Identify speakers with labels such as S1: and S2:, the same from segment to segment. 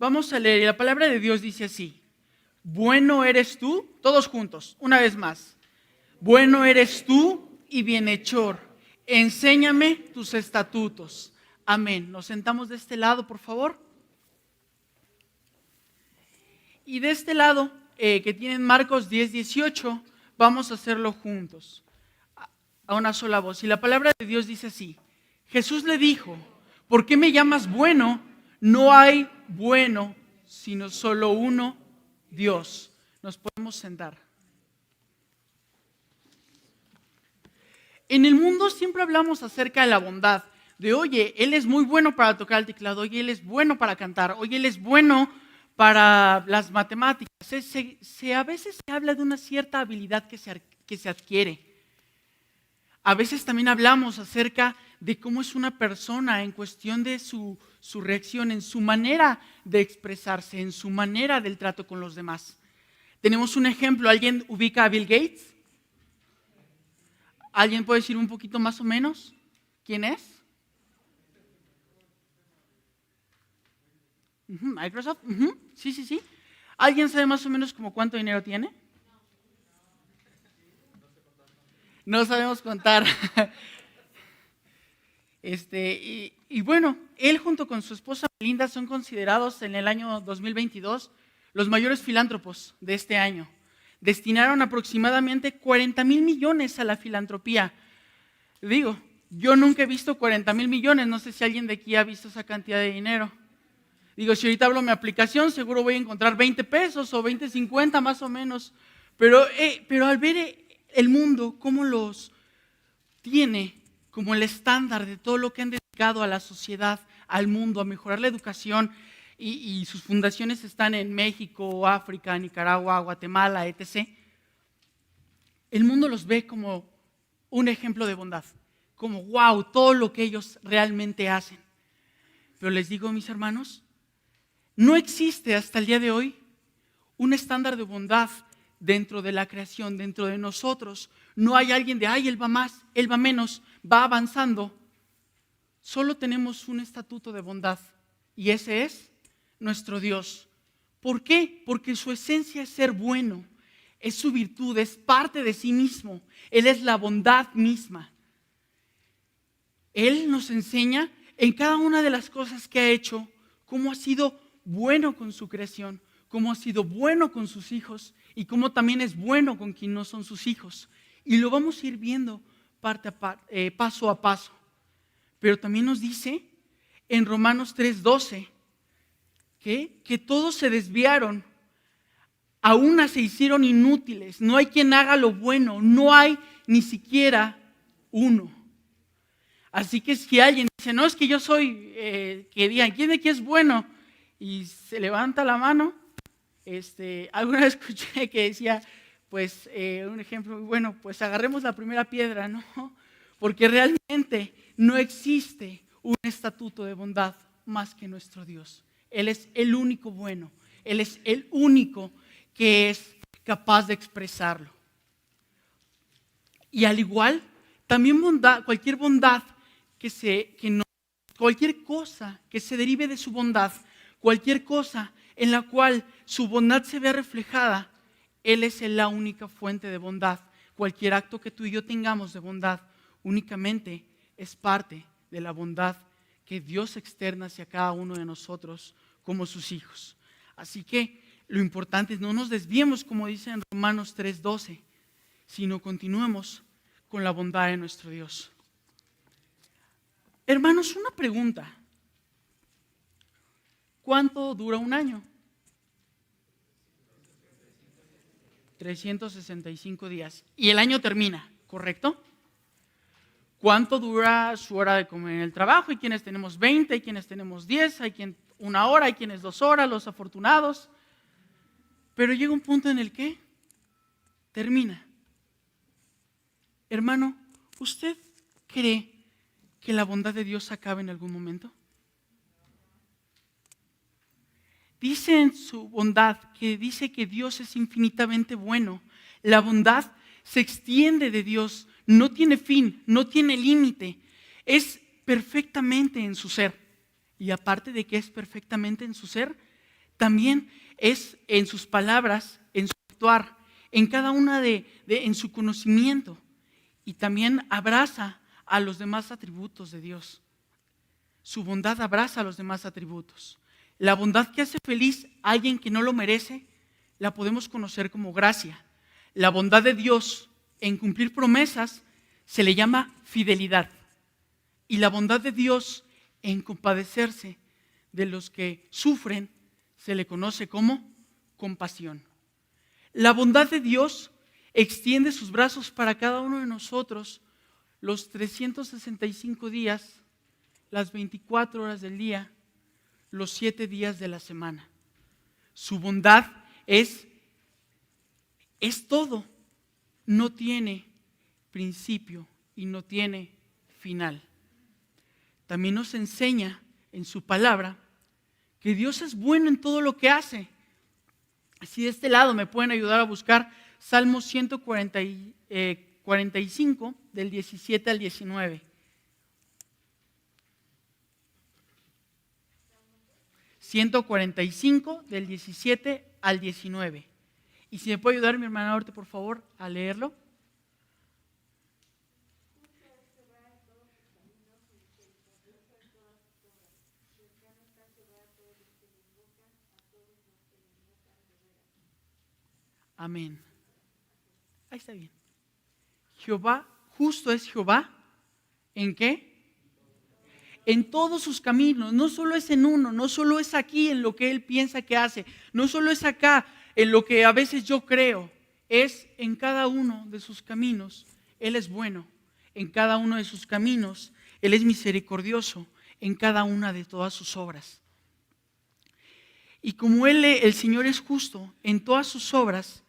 S1: Vamos a leer, y la palabra de Dios dice así: bueno eres tú, todos juntos, una vez más. Bueno eres tú y bienhechor, enséñame tus estatutos. Amén. Nos sentamos de este lado, por favor. Y de este lado, que tienen Marcos 10:18, vamos a hacerlo juntos, a una sola voz. Y la palabra de Dios dice así: Jesús le dijo, ¿por qué me llamas bueno? No hay bueno, sino solo uno, Dios. Nos podemos sentar. En el mundo siempre hablamos acerca de la bondad, de oye, Él es muy bueno para tocar el teclado, oye, Él es bueno para cantar, oye, Él es bueno para las matemáticas. A veces se habla de una cierta habilidad que se adquiere. A veces también hablamos acerca de cómo es una persona en cuestión de su reacción, en su manera de expresarse, en su manera del trato con los demás. Tenemos un ejemplo. ¿Alguien ubica a Bill Gates? ¿Alguien puede decir un poquito más o menos quién es? Microsoft. Sí. ¿Alguien sabe más o menos como cuánto dinero tiene? No sabemos contar. Y bueno, él junto con su esposa Melinda son considerados en el año 2022 los mayores filántropos de este año. Destinaron aproximadamente 40,000 millones a la filantropía. Digo, yo nunca he visto 40,000 millones, no sé si alguien de aquí ha visto esa cantidad de dinero. Digo, si ahorita abro mi aplicación, seguro voy a encontrar 20 pesos o 20.50 más o menos. Pero al ver el mundo, cómo los tiene como el estándar de todo lo que han dedicado a la sociedad, al mundo, a mejorar la educación, y sus fundaciones están en México, África, Nicaragua, Guatemala, etc. El mundo los ve como un ejemplo de bondad, como wow, todo lo que ellos realmente hacen. Pero les digo, mis hermanos, no existe hasta el día de hoy un estándar de bondad dentro de la creación, dentro de nosotros. No hay alguien de, ay, él va más, él va menos, va avanzando. Solo tenemos un estatuto de bondad y ese es nuestro Dios. ¿Por qué? Porque su esencia es ser bueno, es su virtud, es parte de sí mismo. Él es la bondad misma. Él nos enseña en cada una de las cosas que ha hecho cómo ha sido bueno con su creación, cómo ha sido bueno con sus hijos y cómo también es bueno con quien no son sus hijos. Y lo vamos a ir viendo paso a paso. Pero también nos dice en Romanos 3:12 que todos se desviaron, a una se hicieron inútiles, no hay quien haga lo bueno, no hay ni siquiera uno. Así que si alguien dice, no, es que yo soy, que digan, ¿quién de aquí es bueno? Y se levanta la mano. Alguna vez escuché que decía, pues, un ejemplo muy bueno, pues agarremos la primera piedra, ¿no? Porque realmente no existe un estatuto de bondad más que nuestro Dios. Él es el único bueno, Él es el único que es capaz de expresarlo. Y al igual, también bondad, cualquier bondad cualquier cosa que se derive de su bondad, cualquier cosa en la cual su bondad se vea reflejada, Él es la única fuente de bondad. Cualquier acto que tú y yo tengamos de bondad únicamente es parte de la bondad que Dios externa hacia cada uno de nosotros como sus hijos. Así que lo importante es no nos desviemos, como dice en Romanos 3:12, sino continuemos con la bondad de nuestro Dios. Hermanos, una pregunta. ¿Cuánto dura un año? 365 días. Y el año termina, ¿correcto? ¿Cuánto dura su hora de comer en el trabajo? Hay quienes tenemos 20, hay quienes tenemos 10, hay quien 1 hora, hay quienes 2 horas, los afortunados. Pero llega un punto en el que termina. Hermano, ¿usted cree que la bondad de Dios acabe en algún momento? Dice en su bondad que dice que Dios es infinitamente bueno. La bondad se extiende de Dios, no tiene fin, no tiene límite. Es perfectamente en su ser. Y aparte de que es perfectamente en su ser, También es en sus palabras, en su actuar, en cada una en su conocimiento. Y también abraza a los demás atributos de Dios. Su bondad abraza a los demás atributos. La bondad que hace feliz a alguien que no lo merece, la podemos conocer como gracia. La bondad de Dios en cumplir promesas se le llama fidelidad. Y la bondad de Dios en compadecerse de los que sufren se le conoce como compasión. La bondad de Dios extiende sus brazos para cada uno de nosotros los 365 días, las 24 horas del día, los 7 días de la semana. Su bondad es todo. No tiene principio y no tiene final. También nos enseña en su palabra que Dios es bueno en todo lo que hace. Si de este lado me pueden ayudar a buscar Salmo 145 del 17 al 19. ...145 del 17 al 19. Y si me puede ayudar mi hermana Orte, por favor, a leerlo. Amén. Ahí está bien. Jehová, justo es Jehová. ¿En qué? En todos sus caminos. No solo es en uno, no solo es aquí en lo que Él piensa que hace. No solo es acá en lo que a veces yo creo. Es en cada uno de sus caminos. Él es bueno. En cada uno de sus caminos. Él es misericordioso. En cada una de todas sus obras. Y como el Señor es justo en todas sus obras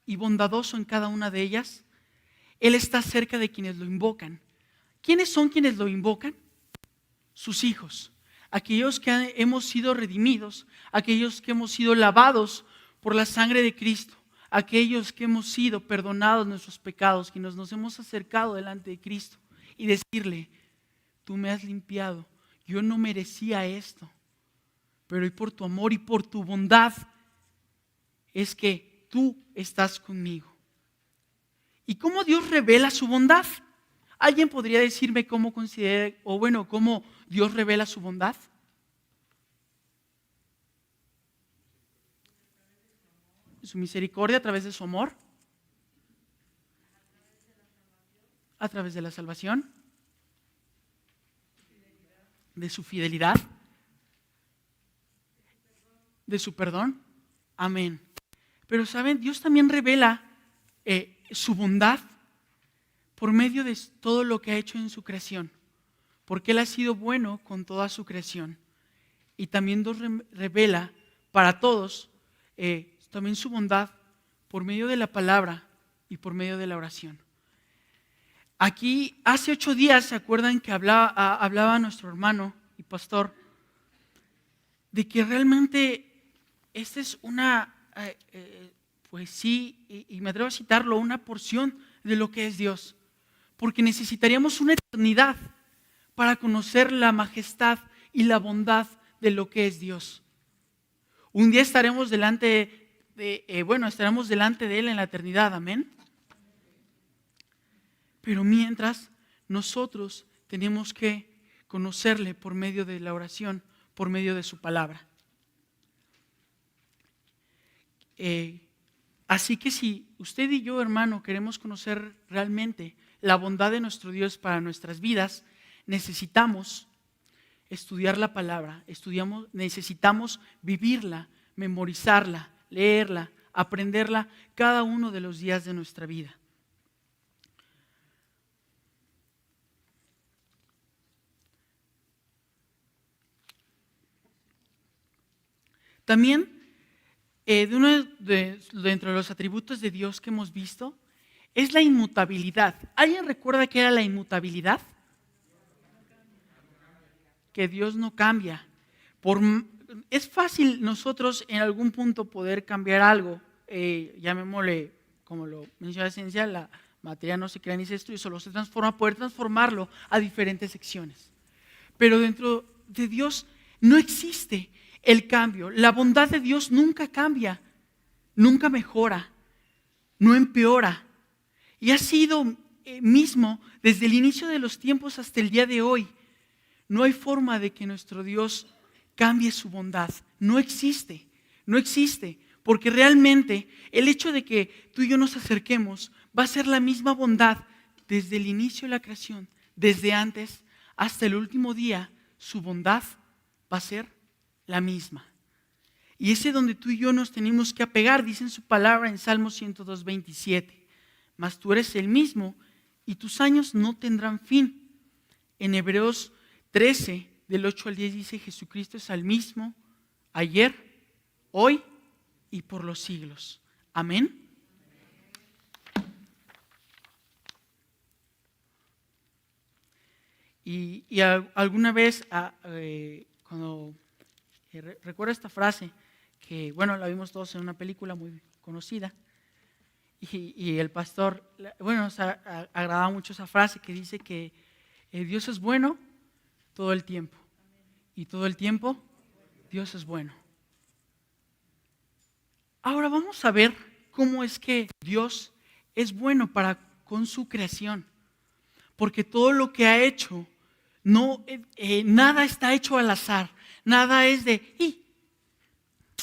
S1: y bondadoso en cada una de ellas, Él está cerca de quienes lo invocan. ¿Quiénes son quienes lo invocan? Sus hijos, aquellos que hemos sido redimidos, aquellos que hemos sido lavados por la sangre de Cristo, aquellos que hemos sido perdonados nuestros pecados, que nos hemos acercado delante de Cristo y decirle, tú me has limpiado, yo no merecía esto, pero hoy por tu amor y por tu bondad es que tú estás conmigo. ¿Y cómo Dios revela su bondad? ¿Alguien podría decirme cómo considera, cómo Dios revela su bondad? Su misericordia a través de su amor, a través de la salvación, de su fidelidad, de su perdón. Amén. Pero saben, Dios también revela su bondad por medio de todo lo que ha hecho en su creación, porque Él ha sido bueno con toda su creación. Y también Dios revela para todos también su bondad por medio de la palabra y por medio de la oración. Aquí hace 8 días, ¿se acuerdan que hablaba nuestro hermano y pastor de que realmente esta es una, pues sí, y me atrevo a citarlo, una porción de lo que es Dios? Porque necesitaríamos una eternidad para conocer la majestad y la bondad de lo que es Dios. Un día estaremos delante estaremos delante de Él en la eternidad, amén. Pero mientras, nosotros tenemos que conocerle por medio de la oración, por medio de su palabra. Así que si usted y yo, hermano, queremos conocer realmente la bondad de nuestro Dios para nuestras vidas, necesitamos estudiar la palabra, necesitamos vivirla, memorizarla, leerla, aprenderla cada uno de los días de nuestra vida. También, dentro de los atributos de Dios que hemos visto, es la inmutabilidad. ¿Alguien recuerda qué era la inmutabilidad? Que Dios no cambia. Es fácil nosotros en algún punto poder cambiar algo, llamémosle, como lo menciona la ciencia, la materia no se crea ni se destruye, solo se transforma, poder transformarlo a diferentes secciones. Pero dentro de Dios no existe el cambio. La bondad de Dios nunca cambia, nunca mejora, no empeora. Y ha sido mismo desde el inicio de los tiempos hasta el día de hoy. No hay forma de que nuestro Dios cambie su bondad. No existe, no existe. Porque realmente el hecho de que tú y yo nos acerquemos va a ser la misma bondad desde el inicio de la creación, desde antes hasta el último día. Su bondad va a ser la misma. Y ese es donde tú y yo nos tenemos que apegar, dice en su palabra en Salmo 102:27. Mas tú eres el mismo y tus años no tendrán fin. En Hebreos 13, del 8 al 10 dice: Jesucristo es el mismo ayer, hoy y por los siglos. Amén. Y alguna vez, cuando recuerdo esta frase, que bueno, la vimos todos en una película muy conocida, y el pastor, bueno, nos agradaba mucho esa frase que dice que Dios es bueno todo el tiempo, y todo el tiempo Dios es bueno. Ahora vamos a ver cómo es que Dios es bueno para con su creación, porque todo lo que ha hecho, nada está hecho al azar, nada es de,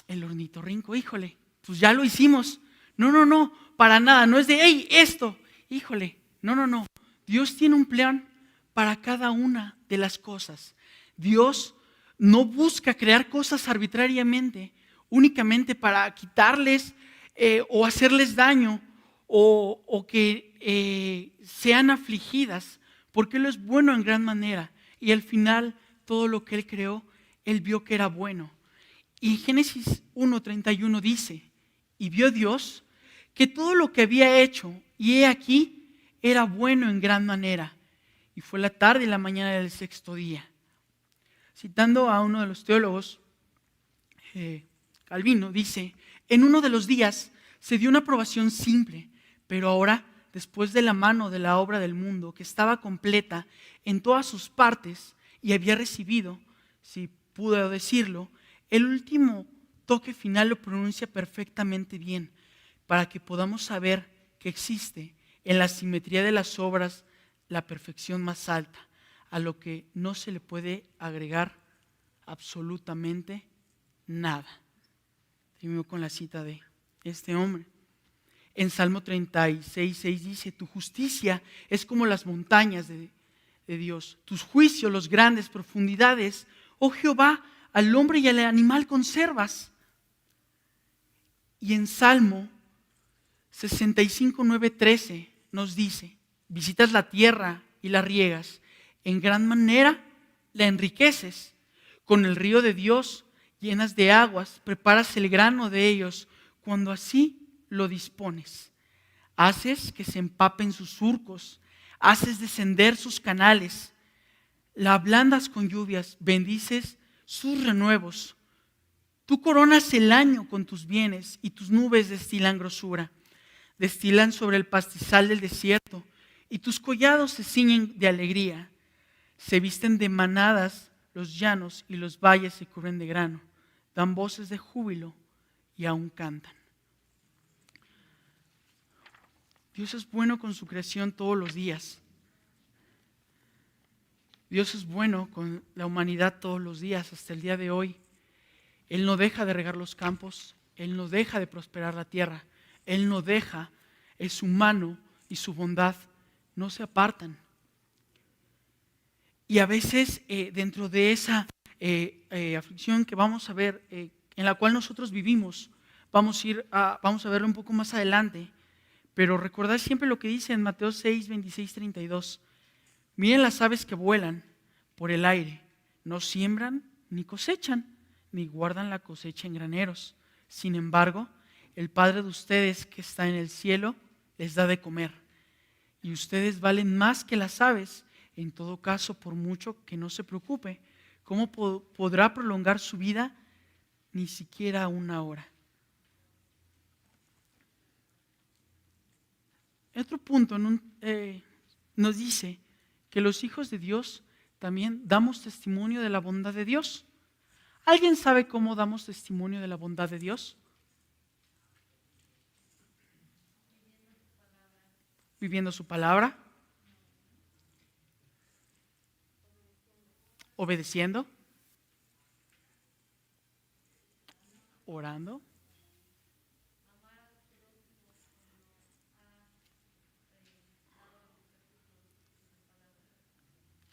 S1: el ornitorrinco, híjole, pues ya lo hicimos. No, para nada, no es de, esto, híjole, no. Dios tiene un plan para cada una de las cosas. Dios no busca crear cosas arbitrariamente, únicamente para quitarles o hacerles daño o que sean afligidas, porque Él es bueno en gran manera. Y al final, todo lo que Él creó, Él vio que era bueno. Y Génesis 1:31 dice: y vio Dios que todo lo que había hecho, y he aquí, era bueno en gran manera. Y fue la tarde y la mañana del sexto día. Citando a uno de los teólogos, Calvino, dice: en uno de los días se dio una aprobación simple, pero ahora, después de la mano de la obra del mundo, que estaba completa en todas sus partes y había recibido, si puedo decirlo, el último toque final lo pronuncia perfectamente bien, para que podamos saber que existe en la simetría de las obras la perfección más alta, a lo que no se le puede agregar absolutamente nada. Termino con la cita de este hombre. En Salmo 36:6 dice: tu justicia es como las montañas de Dios, tus juicios las grandes profundidades. Oh Jehová, al hombre y al animal conservas. Y en Salmo 65:9-13 nos dice: visitas la tierra y la riegas, en gran manera la enriqueces. Con el río de Dios llenas de aguas, preparas el grano de ellos cuando así lo dispones. Haces que se empapen sus surcos, haces descender sus canales, la ablandas con lluvias, bendices sus renuevos. Tú coronas el año con tus bienes y tus nubes destilan grosura. Destilan sobre el pastizal del desierto y tus collados se ciñen de alegría. Se visten de manadas los llanos y los valles se cubren de grano. Dan voces de júbilo y aún cantan. Dios es bueno con su creación todos los días. Dios es bueno con la humanidad todos los días, hasta el día de hoy. Él no deja de regar los campos, Él no deja de prosperar la tierra, Él no deja, es su mano y su bondad no se apartan. Y a veces dentro de esa aflicción que vamos a ver, en la cual nosotros vivimos, vamos a verlo un poco más adelante, pero recordad siempre lo que dice en Mateo 6:26-32. Miren las aves que vuelan por el aire, no siembran ni cosechan, ni guardan la cosecha en graneros. Sin embargo, el Padre de ustedes que está en el cielo les da de comer. Y ustedes valen más que las aves. En todo caso, por mucho que no se preocupe, ¿cómo podrá prolongar su vida? Ni siquiera una hora. Otro punto nos dice que los hijos de Dios también damos testimonio de la bondad de Dios. ¿Alguien sabe cómo damos testimonio de la bondad de Dios? Viviendo su palabra, obedeciendo, orando.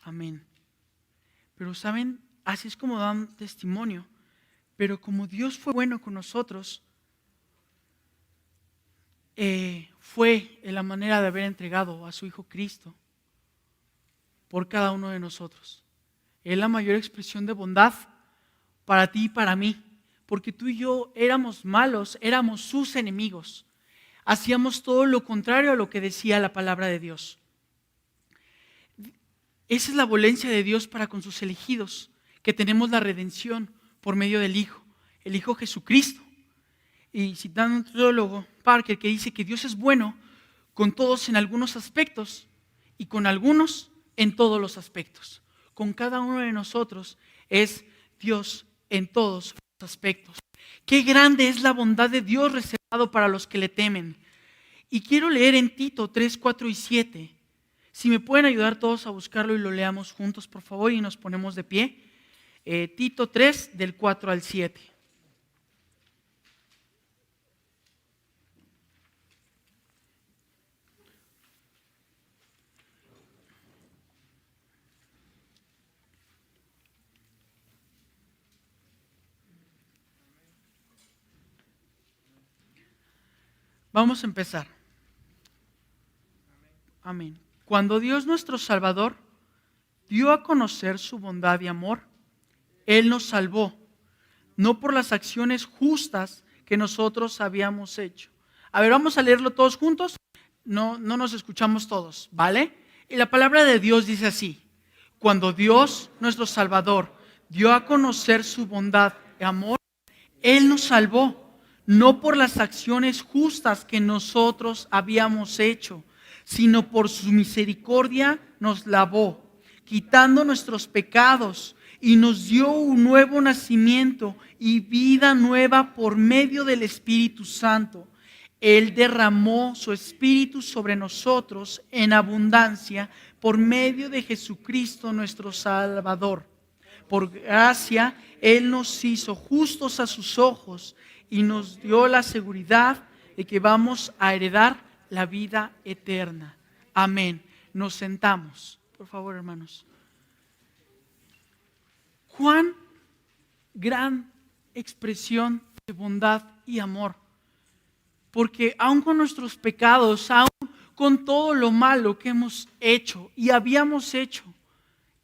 S1: Amén. Pero saben, así es como dan testimonio. Pero como Dios fue bueno con nosotros, fue en la manera de haber entregado a su Hijo Cristo por cada uno de nosotros. Es la mayor expresión de bondad para ti y para mí, porque tú y yo éramos malos, éramos sus enemigos. Hacíamos todo lo contrario a lo que decía la palabra de Dios. Esa es la benevolencia de Dios para con sus elegidos, que tenemos la redención por medio del Hijo, el Hijo Jesucristo. Y citando un teólogo, Parker, que dice que Dios es bueno con todos en algunos aspectos y con algunos en todos los aspectos. Con cada uno de nosotros es Dios en todos los aspectos. Qué grande es la bondad de Dios reservado para los que le temen. Y quiero leer en Tito 3, 4 y 7. Si me pueden ayudar todos a buscarlo y lo leamos juntos, por favor, y nos ponemos de pie. Tito 3, del 4 al 7. Vamos a empezar. Amén. Cuando Dios nuestro Salvador dio a conocer su bondad y amor, Él nos salvó, no por las acciones justas que nosotros habíamos hecho. A ver, vamos a leerlo todos juntos. No nos escuchamos todos, ¿vale? Y la palabra de Dios dice así: cuando Dios nuestro Salvador dio a conocer su bondad y amor, Él nos salvó, no por las acciones justas que nosotros habíamos hecho, sino por su misericordia nos lavó, quitando nuestros pecados, y nos dio un nuevo nacimiento y vida nueva por medio del Espíritu Santo. Él derramó su Espíritu sobre nosotros en abundancia por medio de Jesucristo nuestro Salvador. Por gracia, Él nos hizo justos a sus ojos y nos dio la seguridad de que vamos a heredar la vida eterna. Amén. Nos sentamos, por favor, hermanos. Cuán gran expresión de bondad y amor. Porque aun con nuestros pecados, aun con todo lo malo que hemos hecho y habíamos hecho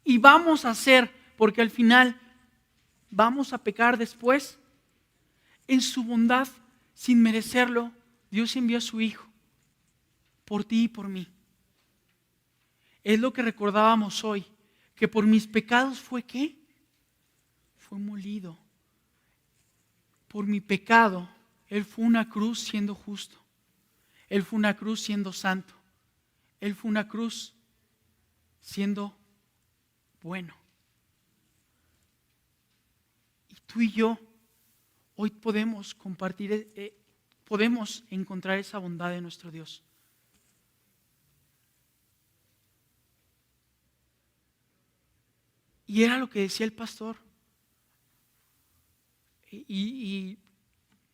S1: y vamos a hacer, porque al final vamos a pecar después, en su bondad, sin merecerlo, Dios envió a su Hijo por ti y por mí. Es lo que recordábamos hoy, que por mis pecados fue ¿qué? Fue molido. Por mi pecado, Él fue una cruz siendo justo. Él fue una cruz siendo santo. Él fue una cruz siendo bueno. Y tú y yo hoy podemos compartir, podemos encontrar esa bondad de nuestro Dios. Y era lo que decía el pastor. Y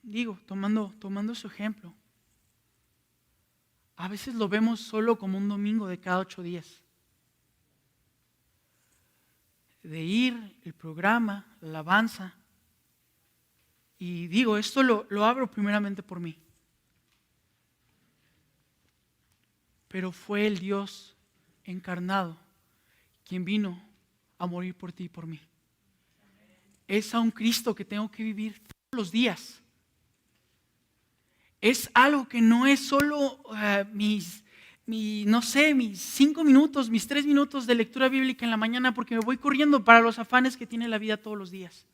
S1: digo, tomando su ejemplo, a veces lo vemos solo como un domingo de cada 8 días. De ir, el programa, la alabanza. Y digo, esto lo abro primeramente por mí. Pero fue el Dios encarnado quien vino a morir por ti y por mí. Es a un Cristo que tengo que vivir todos los días. Es algo que no es solo mis 5 minutos, mis 3 minutos de lectura bíblica en la mañana, porque me voy corriendo para los afanes que tiene la vida todos los días.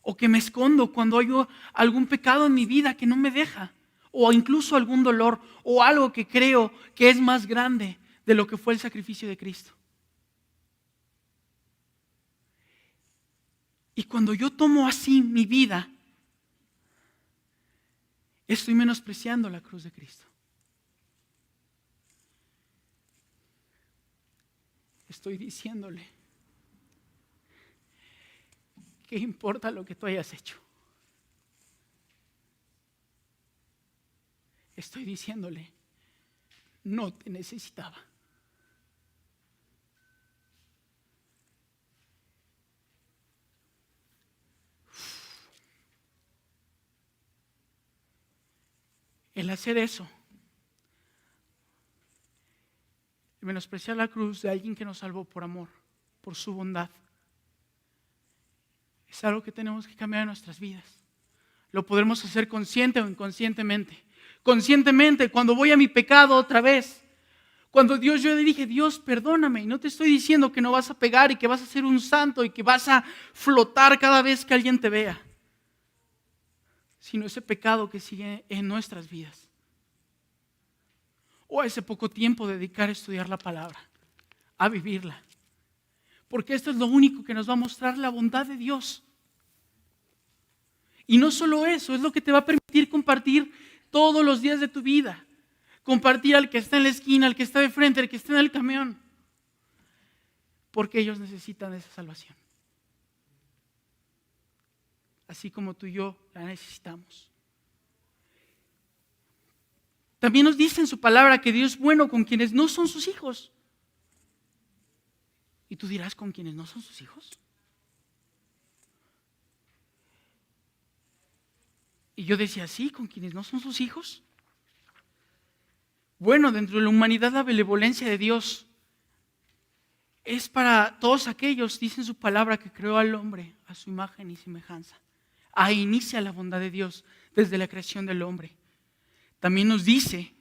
S1: O que me escondo cuando hay algún pecado en mi vida que no me deja. O incluso algún dolor o algo que creo que es más grande de lo que fue el sacrificio de Cristo. Y cuando yo tomo así mi vida, estoy menospreciando la cruz de Cristo. Estoy diciéndole, ¿qué importa lo que tú hayas hecho? Estoy diciéndole, no te necesitaba. El hacer eso, el menospreciar la cruz de alguien que nos salvó por amor, por su bondad, es algo que tenemos que cambiar en nuestras vidas. Lo podremos hacer consciente o inconscientemente. Conscientemente, cuando voy a mi pecado otra vez, cuando yo le dije, Dios, perdóname, y no te estoy diciendo que no vas a pegar y que vas a ser un santo y que vas a flotar cada vez que alguien te vea, sino ese pecado que sigue en nuestras vidas. O a ese poco tiempo dedicar a estudiar la palabra, a vivirla. Porque esto es lo único que nos va a mostrar la bondad de Dios. Y no solo eso, es lo que te va a permitir compartir todos los días de tu vida. Compartir al que está en la esquina, al que está de frente, al que está en el camión. Porque ellos necesitan esa salvación. Así como tú y yo la necesitamos. También nos dice en su palabra que Dios es bueno con quienes no son sus hijos. Y tú dirás, ¿con quienes no son sus hijos? Y yo decía, sí, ¿con quienes no son sus hijos? Bueno, dentro de la humanidad la benevolencia de Dios es para todos aquellos, dice en su palabra, que creó al hombre a su imagen y semejanza. Ahí inicia la bondad de Dios desde la creación del hombre. También nos dice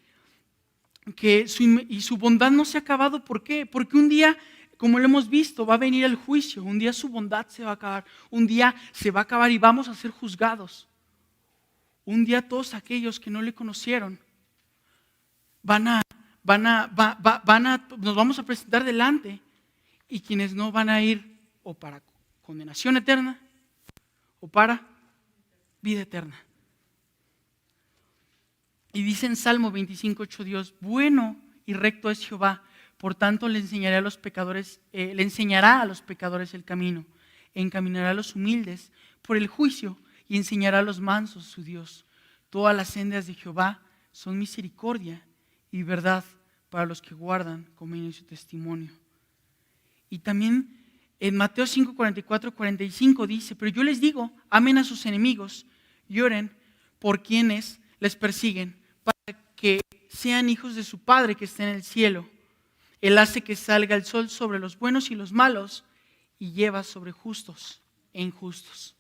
S1: que su bondad no se ha acabado. ¿Por qué? Porque un día, como lo hemos visto, va a venir el juicio. Un día su bondad se va a acabar. Un día se va a acabar y vamos a ser juzgados. Un día todos aquellos que no le conocieron nos vamos a presentar delante, y quienes no van a ir o para condenación eterna o para vida eterna. Y dice en Salmo 25:8 Dios, bueno y recto es Jehová, por tanto le enseñará a los pecadores el camino, encaminará a los humildes por el juicio y enseñará a los mansos su Dios. Todas las sendas de Jehová son misericordia y verdad para los que guardan conmigo su testimonio. Y también en Mateo 5:44-45 dice, pero yo les digo, amen a sus enemigos y oren por quienes les persiguen, para que sean hijos de su Padre que está en el cielo. Él hace que salga el sol sobre los buenos y los malos y lleva sobre justos e injustos.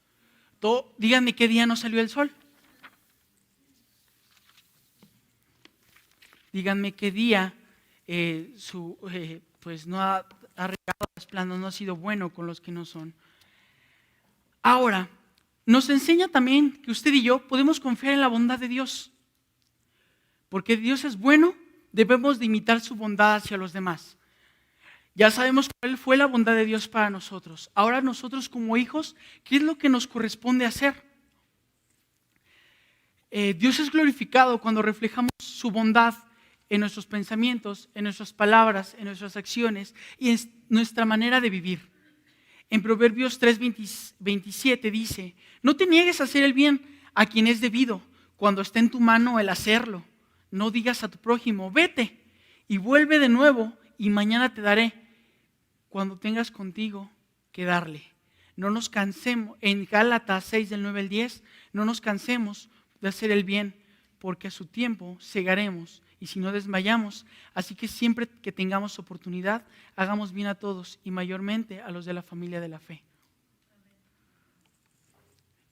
S1: Díganme qué día no salió el sol. Díganme qué día pues no ha regado las plantas, no ha sido bueno con los que no son. Ahora, nos enseña también que usted y yo podemos confiar en la bondad de Dios. Porque Dios es bueno, debemos de imitar su bondad hacia los demás. Ya sabemos cuál fue la bondad de Dios para nosotros. Ahora nosotros como hijos, ¿qué es lo que nos corresponde hacer? Dios es glorificado cuando reflejamos su bondad en nuestros pensamientos, en nuestras palabras, en nuestras acciones y en nuestra manera de vivir. En Proverbios 3:27 dice, no te niegues a hacer el bien a quien es debido, cuando esté en tu mano el hacerlo. No digas a tu prójimo, vete y vuelve de nuevo y mañana te daré, cuando tengas contigo que darle. No nos cansemos, en Gálatas 6 del 9 al 10, no nos cansemos de hacer el bien, porque a su tiempo segaremos y si no desmayamos. Así que siempre que tengamos oportunidad, hagamos bien a todos y mayormente a los de la familia de la fe.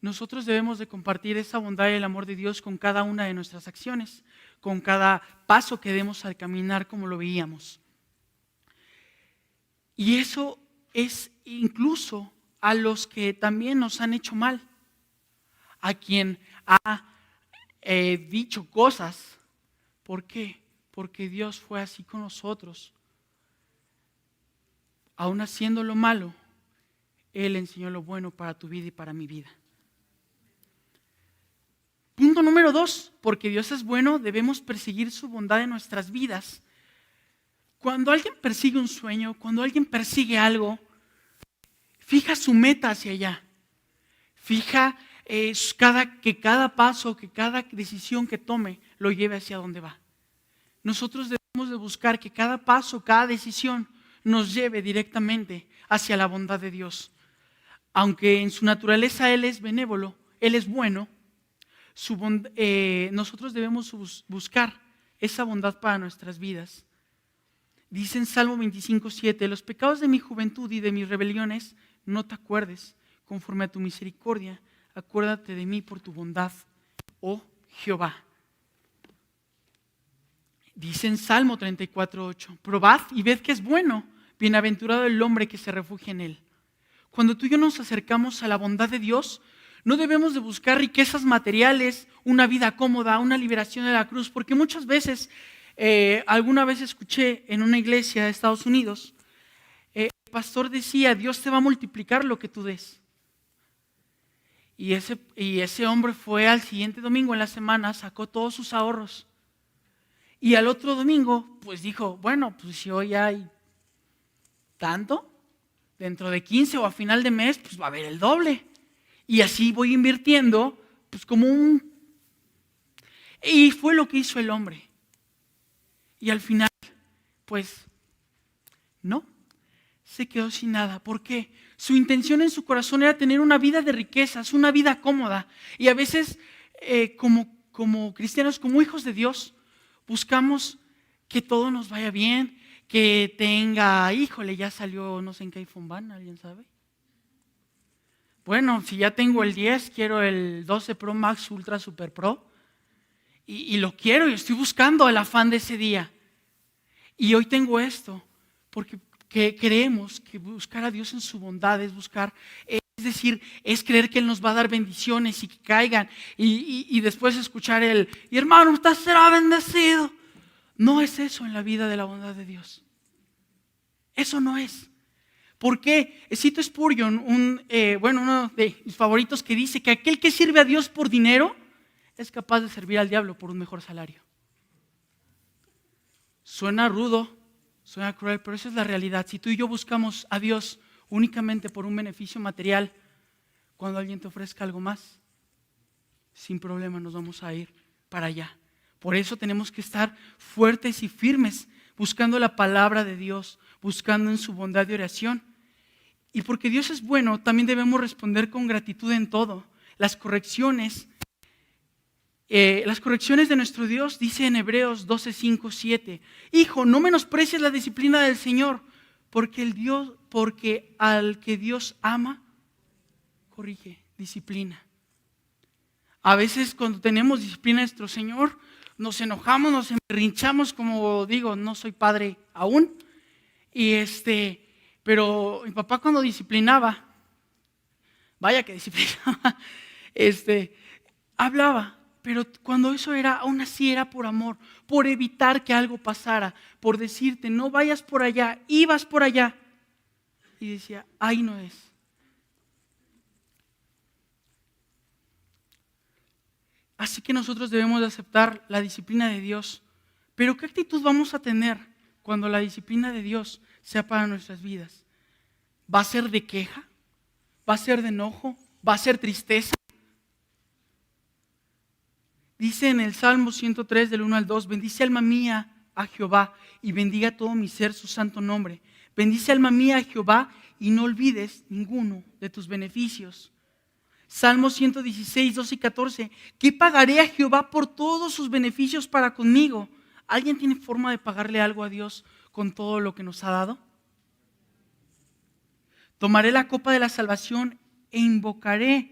S1: Nosotros debemos de compartir esa bondad y el amor de Dios con cada una de nuestras acciones, con cada paso que demos al caminar, como lo veíamos. Y eso es incluso a los que también nos han hecho mal, a quien ha dicho cosas. ¿Por qué? Porque Dios fue así con nosotros. Aún haciendo lo malo, Él enseñó lo bueno para tu vida y para mi vida. Punto número 2, porque Dios es bueno, debemos perseguir su bondad en nuestras vidas. Cuando alguien persigue un sueño, cuando alguien persigue algo, fija su meta hacia allá. Fija que cada paso, que cada decisión que tome lo lleve hacia donde va. Nosotros debemos de buscar que cada paso, cada decisión nos lleve directamente hacia la bondad de Dios. Aunque en su naturaleza Él es benévolo, Él es bueno, nosotros debemos buscar esa bondad para nuestras vidas. Dice en Salmo 25:7, los pecados de mi juventud y de mis rebeliones no te acuerdes, conforme a tu misericordia, acuérdate de mí por tu bondad, oh Jehová. Dice en Salmo 34:8, probad y ved que es bueno, bienaventurado el hombre que se refugia en él. Cuando tú y yo nos acercamos a la bondad de Dios, no debemos de buscar riquezas materiales, una vida cómoda, una liberación de la cruz, porque muchas veces, alguna vez escuché en una iglesia de Estados Unidos, el pastor decía, Dios te va a multiplicar lo que tú des. Y ese hombre fue al siguiente domingo en la semana, sacó todos sus ahorros. Y al otro domingo, pues dijo, bueno, pues si hoy hay tanto, dentro de 15 o a final de mes, pues va a haber el doble. Y así voy invirtiendo, pues Y fue lo que hizo el hombre. Y al final, pues, no, se quedó sin nada. ¿Por qué? Su intención en su corazón era tener una vida de riquezas, una vida cómoda. Y a veces, como cristianos, como hijos de Dios, buscamos que todo nos vaya bien, que tenga, híjole, ya salió, no sé en qué iPhone van, ¿alguien sabe? Bueno, si ya tengo el 10, quiero el 12 Pro Max Ultra Super Pro. Y lo quiero y estoy buscando el afán de ese día. Y hoy tengo esto, porque creemos que buscar a Dios en su bondad es buscar, es decir, es creer que Él nos va a dar bendiciones y que caigan. Y después escuchar y hermano, usted será bendecido. No es eso en la vida de la bondad de Dios. Eso no es. ¿Por qué? Cito Spurgeon, uno de mis favoritos, que dice que aquel que sirve a Dios por dinero es capaz de servir al diablo por un mejor salario. Suena rudo, suena cruel, pero esa es la realidad. Si tú y yo buscamos a Dios únicamente por un beneficio material, cuando alguien te ofrezca algo más, sin problema nos vamos a ir para allá. Por eso tenemos que estar fuertes y firmes, buscando la palabra de Dios, buscando en su bondad de oración. Y porque Dios es bueno, también debemos responder con gratitud en todo. Las correcciones de nuestro Dios, dice en Hebreos 12:5-7, hijo, no menosprecies la disciplina del Señor, porque al que Dios ama, corrige, disciplina. A veces cuando tenemos disciplina de nuestro Señor, nos enojamos, nos enrinchamos, como digo, no soy padre aún, pero mi papá cuando disciplinaba, vaya que disciplinaba, hablaba, pero cuando eso era, aún así era por amor, por evitar que algo pasara, por decirte, no vayas por allá, ibas por allá, y decía, ahí no es. Así que nosotros debemos de aceptar la disciplina de Dios, pero ¿qué actitud vamos a tener cuando la disciplina de Dios sea para nuestras vidas? ¿Va a ser de queja? ¿Va a ser de enojo? ¿Va a ser tristeza? Dice en el Salmo 103 del 1 al 2, bendice alma mía a Jehová y bendiga todo mi ser su santo nombre. Bendice alma mía a Jehová y no olvides ninguno de tus beneficios. Salmo 116, 12 y 14, ¿qué pagaré a Jehová por todos sus beneficios para conmigo? ¿Alguien tiene forma de pagarle algo a Dios con todo lo que nos ha dado? Tomaré la copa de la salvación e invocaré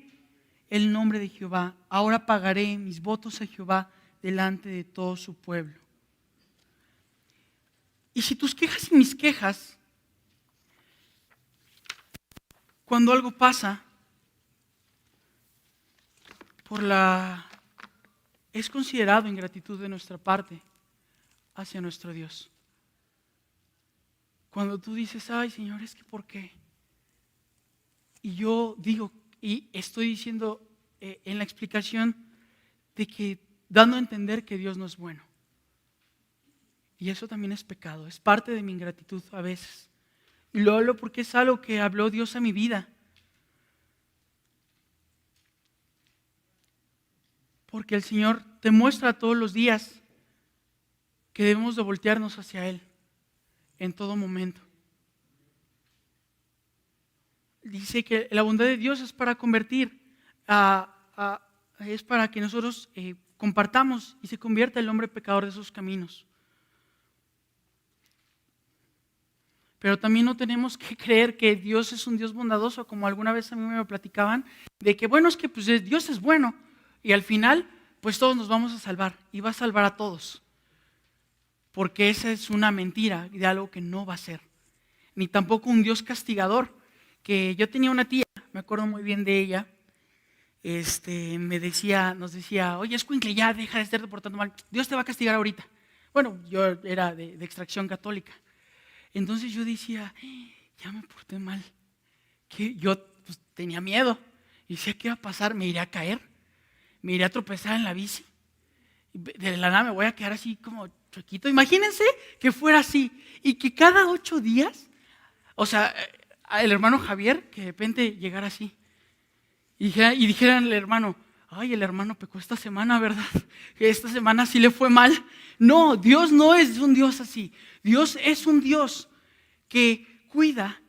S1: el nombre de Jehová. Ahora pagaré mis votos a Jehová delante de todo su pueblo. Y si tus quejas y mis quejas, cuando algo pasa, es considerado ingratitud de nuestra parte hacia nuestro Dios. Cuando tú dices, ay Señor, es que ¿por qué? Y yo digo, y estoy diciendo en la explicación de que dando a entender que Dios no es bueno. Y eso también es pecado, es parte de mi ingratitud a veces. Y lo hablo porque es algo que habló Dios a mi vida. Porque el Señor te muestra todos los días que debemos de voltearnos hacia Él en todo momento. Dice que la bondad de Dios es para convertir, es para que nosotros compartamos y se convierta el hombre pecador de esos caminos. Pero también no tenemos que creer que Dios es un Dios bondadoso, como alguna vez a mí me lo platicaban, de que bueno, es que pues, Dios es bueno y al final pues todos nos vamos a salvar y va a salvar a todos. Porque esa es una mentira de algo que no va a ser. Ni tampoco un Dios castigador, que yo tenía una tía, me acuerdo muy bien de ella, nos decía, oye, escuincle, ya deja de estarte portando mal, Dios te va a castigar ahorita. Bueno, yo era de extracción católica. Entonces yo decía, ya me porté mal. Que yo pues, tenía miedo. Y decía, ¿qué va a pasar? ¿Me iré a caer? ¿Me iré a tropezar en la bici? De la nada me voy a quedar así como chuequito. Imagínense que fuera así. Y que cada 8 días, o sea, el hermano Javier, que de repente llegara así. Y dijeran al hermano, ay, el hermano pecó esta semana, ¿verdad? Que esta semana sí le fue mal. No, Dios no es un Dios así. Dios es un Dios que cuida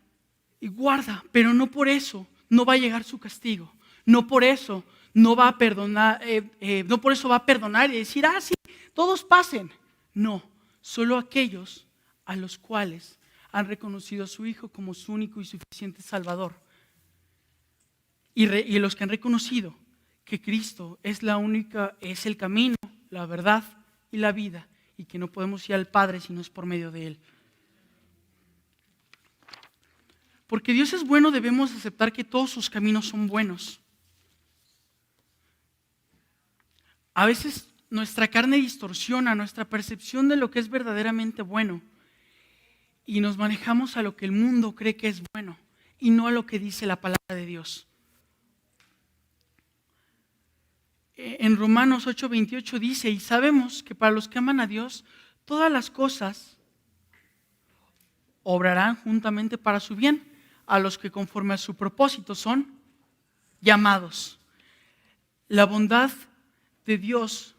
S1: y guarda, pero no por eso no va a llegar su castigo. No por eso no va a perdonar, no por eso va a perdonar y decir, sí, todos pasen. No, solo aquellos a los cuales han reconocido a su Hijo como su único y suficiente Salvador. Y los que han reconocido que Cristo es es el camino, la verdad y la vida, y que no podemos ir al Padre si no es por medio de Él. Porque Dios es bueno, debemos aceptar que todos sus caminos son buenos. A veces nuestra carne distorsiona nuestra percepción de lo que es verdaderamente bueno y nos manejamos a lo que el mundo cree que es bueno y no a lo que dice la palabra de Dios. En Romanos 8:28 dice, y sabemos que para los que aman a Dios, todas las cosas obrarán juntamente para su bien, a los que conforme a su propósito son llamados. La bondad de Dios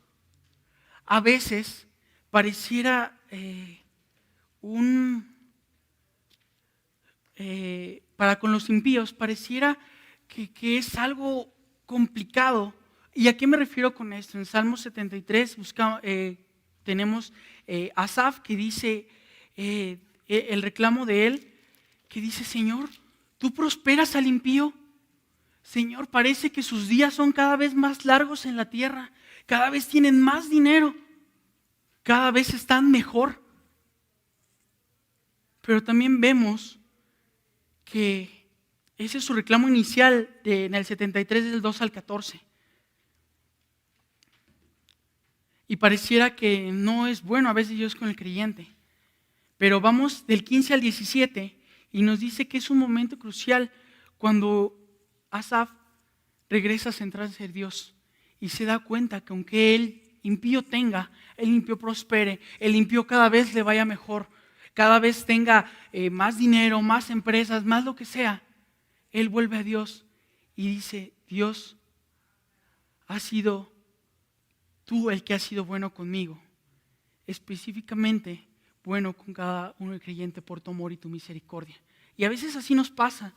S1: a veces pareciera para con los impíos, pareciera que es algo complicado. ¿Y a qué me refiero con esto? En Salmo 73 tenemos Asaf que dice, el reclamo de él, que dice, Señor, ¿tú prosperas al impío? Señor, parece que sus días son cada vez más largos en la tierra, cada vez tienen más dinero, cada vez están mejor. Pero también vemos que ese es su reclamo inicial en el 73 del 2 al 14. Y pareciera que no es bueno a veces Dios con el creyente. Pero vamos del 15 al 17 y nos dice que es un momento crucial cuando Asaf regresa a centrarse en Dios y se da cuenta que aunque el impío tenga, el impío prospere, el impío cada vez le vaya mejor, cada vez tenga más dinero, más empresas, más lo que sea, él vuelve a Dios y dice, Dios, has sido tú el que has sido bueno conmigo, específicamente bueno con cada uno del creyente por tu amor y tu misericordia. Y a veces así nos pasa,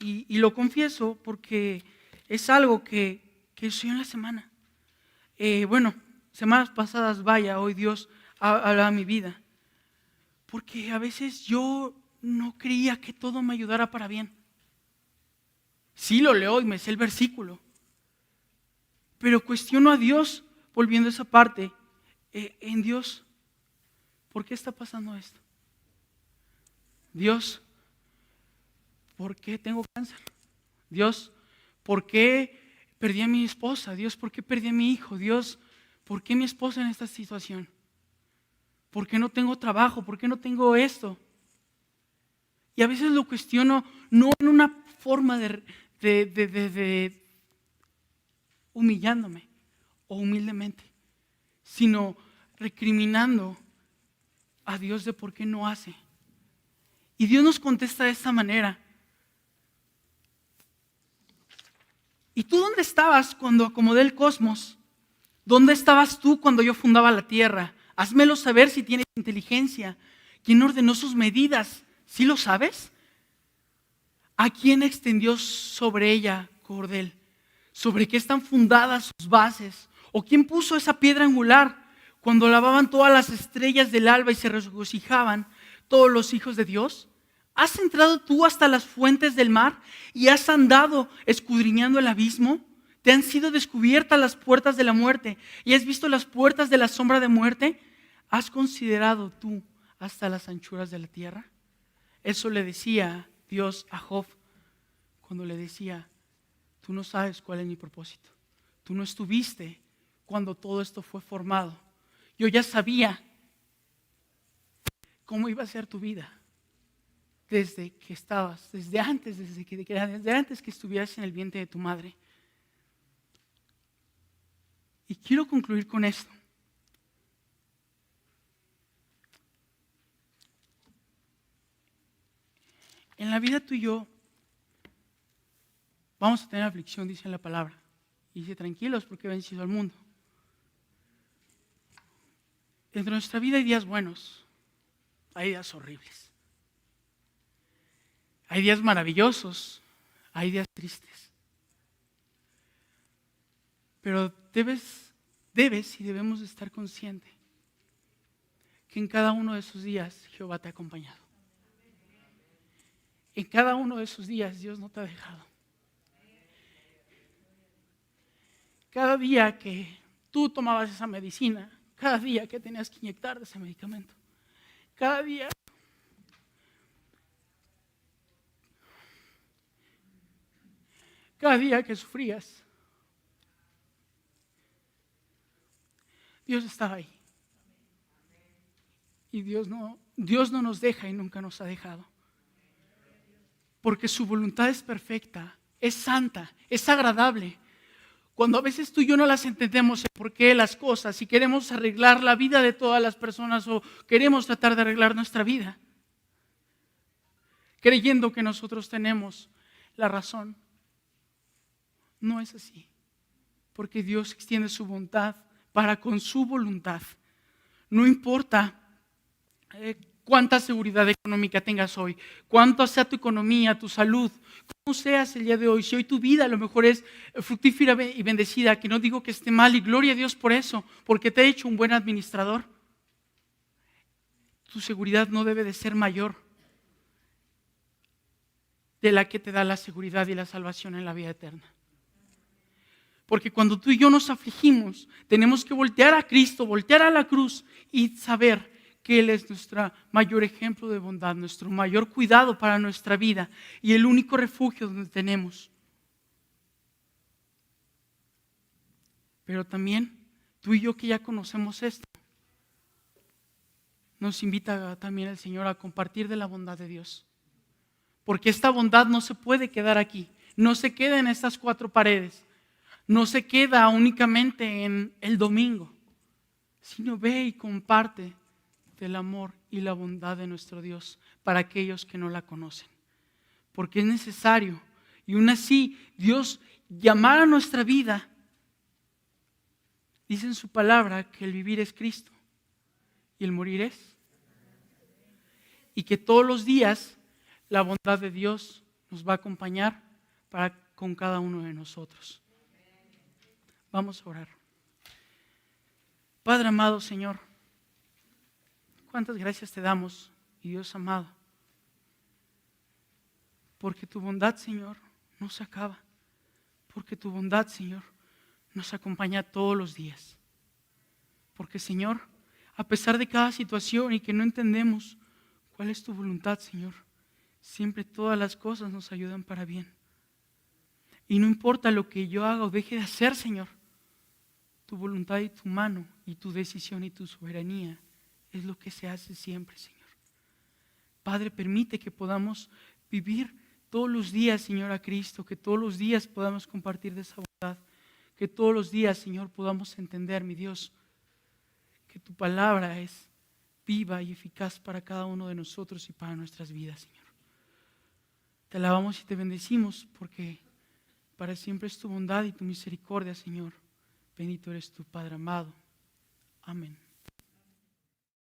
S1: y lo confieso porque es algo que sucedió en la semana. Semanas pasadas, hoy Dios ha hablado a mi vida, porque a veces yo no creía que todo me ayudara para bien. Sí lo leo y me sé el versículo, pero cuestiono a Dios, volviendo a esa parte, en Dios, ¿por qué está pasando esto? Dios, ¿por qué tengo cáncer? Dios, ¿por qué perdí a mi esposa? Dios, ¿por qué perdí a mi hijo? Dios, ¿por qué mi esposa en esta situación? ¿Por qué no tengo trabajo? ¿Por qué no tengo esto? Y a veces lo cuestiono no en una forma de humillándome o humildemente, sino recriminando a Dios de por qué no hace. Y Dios nos contesta de esta manera. ¿Y tú dónde estabas cuando acomodé el cosmos? ¿Dónde estabas tú cuando yo fundaba la tierra? Házmelo saber si tienes inteligencia. ¿Quién ordenó sus medidas? ¿Sí lo sabes? ¿A quién extendió sobre ella cordel? ¿Sobre qué están fundadas sus bases? ¿O quién puso esa piedra angular cuando lavaban todas las estrellas del alba y se regocijaban todos los hijos de Dios? ¿Has entrado tú hasta las fuentes del mar y has andado escudriñando el abismo? ¿Te han sido descubiertas las puertas de la muerte y has visto las puertas de la sombra de muerte? ¿Has considerado tú hasta las anchuras de la tierra? Eso le decía Dios a Job cuando le decía: tú no sabes cuál es mi propósito. Tú no estuviste cuando todo esto fue formado. Yo ya sabía cómo iba a ser tu vida desde que estabas, desde antes que estuvieras en el vientre de tu madre. Y quiero concluir con esto. En la vida tú y yo vamos a tener aflicción, dice en la palabra. Y dice: tranquilos, porque he vencido al mundo. Dentro de nuestra vida hay días buenos, hay días horribles. Hay días maravillosos, hay días tristes. Pero debes y debemos de estar conscientes que en cada uno de esos días Jehová te ha acompañado. En cada uno de esos días Dios no te ha dejado. Cada día que tú tomabas esa medicina, cada día que tenías que inyectar ese medicamento, cada día que sufrías, Dios estaba ahí. Y Dios no nos deja y nunca nos ha dejado. Porque su voluntad es perfecta, es santa, es agradable. Cuando a veces tú y yo no las entendemos el porqué de las cosas y queremos arreglar la vida de todas las personas o queremos tratar de arreglar nuestra vida, creyendo que nosotros tenemos la razón. No es así, porque Dios extiende su bondad para con su voluntad. No importa cuánta seguridad económica tengas hoy, cuánto sea tu economía, tu salud, cómo seas el día de hoy. Si hoy tu vida a lo mejor es fructífera y bendecida, que no digo que esté mal, y gloria a Dios por eso, porque te ha hecho un buen administrador, tu seguridad no debe de ser mayor de la que te da la seguridad y la salvación en la vida eterna. Porque cuando tú y yo nos afligimos, tenemos que voltear a Cristo, voltear a la cruz y saber que Él es nuestro mayor ejemplo de bondad, nuestro mayor cuidado para nuestra vida y el único refugio donde tenemos. Pero también tú y yo que ya conocemos esto, nos invita también el Señor a compartir de la bondad de Dios. Porque esta bondad no se puede quedar aquí, no se queda en estas cuatro paredes, no se queda únicamente en el domingo, sino ve y comparte del amor y la bondad de nuestro Dios para aquellos que no la conocen. Porque es necesario, y aún así Dios llamar a nuestra vida. Dice en su palabra que el vivir es Cristo y el morir es. Y que todos los días la bondad de Dios nos va a acompañar con cada uno de nosotros. Vamos a orar. Padre amado, Señor, cuántas gracias te damos, mi Dios amado, porque tu bondad, Señor, no se acaba, porque tu bondad, Señor, nos acompaña todos los días. Porque, Señor, a pesar de cada situación y que no entendemos cuál es tu voluntad, Señor, siempre todas las cosas nos ayudan para bien. Y no importa lo que yo haga o deje de hacer, Señor, tu voluntad y tu mano y tu decisión y tu soberanía es lo que se hace siempre, Señor. Padre, permite que podamos vivir todos los días, Señor, a Cristo, que todos los días podamos compartir de esa bondad, que todos los días, Señor, podamos entender, mi Dios, que tu palabra es viva y eficaz para cada uno de nosotros y para nuestras vidas, Señor. Te alabamos y te bendecimos porque para siempre es tu bondad y tu misericordia, Señor. Bendito eres tu Padre amado. Amén.